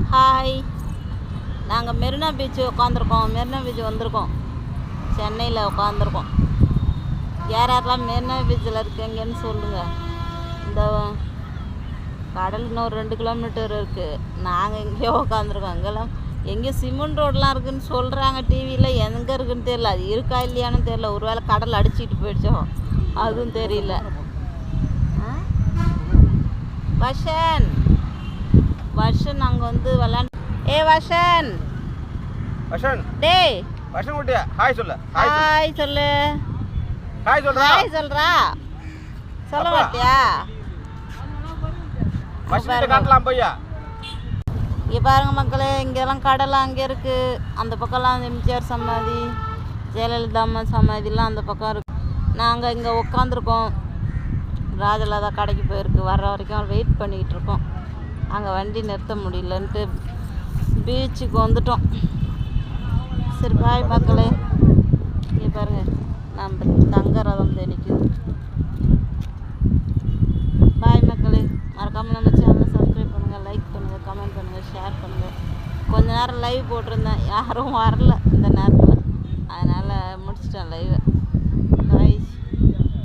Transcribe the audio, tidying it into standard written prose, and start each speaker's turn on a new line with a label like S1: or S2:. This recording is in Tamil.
S1: ஹாய், நாங்கள் மெரினா பீச் உட்காந்துருக்கோம். மெரினா பீச் வந்திருக்கோம், சென்னையில் உட்காந்துருக்கோம். யார் யாரெல்லாம் மெரினா பீச்சில் இருக்கீங்கன்னு சொல்லுங்கள். இந்த கடல் இன்னும் 2 கிலோமீட்டர் இருக்குது. நாங்கள் எங்கேயோ உட்காந்துருக்கோம். அங்கெல்லாம் எங்கேயோ சிமெண்ட் ரோடெலாம் இருக்குதுன்னு சொல்கிறாங்க டிவியில். எங்கே இருக்குதுன்னு தெரியல. அது இருக்கா இல்லையான்னு தெரியல. ஒரு வேளை கடல் அடிச்சிட்டு போயிடுச்சோ அதுவும் தெரியல. வர்ஷன் அங்கே வந்து விளாண்டு. வர்ஷன் டேய்
S2: வர்ஷன் குட்டியா, ஹாய் சொல்லு.
S1: ஹாய் சொல்லு.
S2: ஹாய் சொல்றா.
S1: ஹாய் சொல்றா. சொல்ல மாட்டியா?
S2: வர்ஷன் காட்டலாம் போய்யா.
S1: இங்கே பாருங்க மக்களே, இங்கெல்லாம் கடலாம் அங்கே இருக்குது. அந்த பக்கம்லாம் எம்ஜிஆர் சமாதி, ஜெயலலிதா அம்மா சமாதிலாம் அந்த பக்கம் இருக்குது. நாங்கள் இங்கே உட்காந்துருக்கோம். ராஜலாதா கடைக்கு போயிருக்கு. வர்ற வரைக்கும் வெயிட் பண்ணிக்கிட்டு இருக்கோம். அங்கே வண்டி நிறுத்த முடியலன்ட்டு பீச்சுக்கு வந்துட்டோம். சரி பாய் மக்களே. இங்கே பாருங்கள், நம்ம தங்க ரதம் நிற்குது. பாய் மக்களே. மறக்காமல் நம்ம சேனலை சப்ஸ்கிரைப் பண்ணுங்கள், லைக் பண்ணுங்கள், கமெண்ட் பண்ணுங்கள், ஷேர் பண்ணுங்கள். கொஞ்ச நேரம் லைவ் போட்டிருந்தேன், யாரும் வரல இந்த நேரத்தில். அதனால் முடிச்சிட்டேன் லைவை.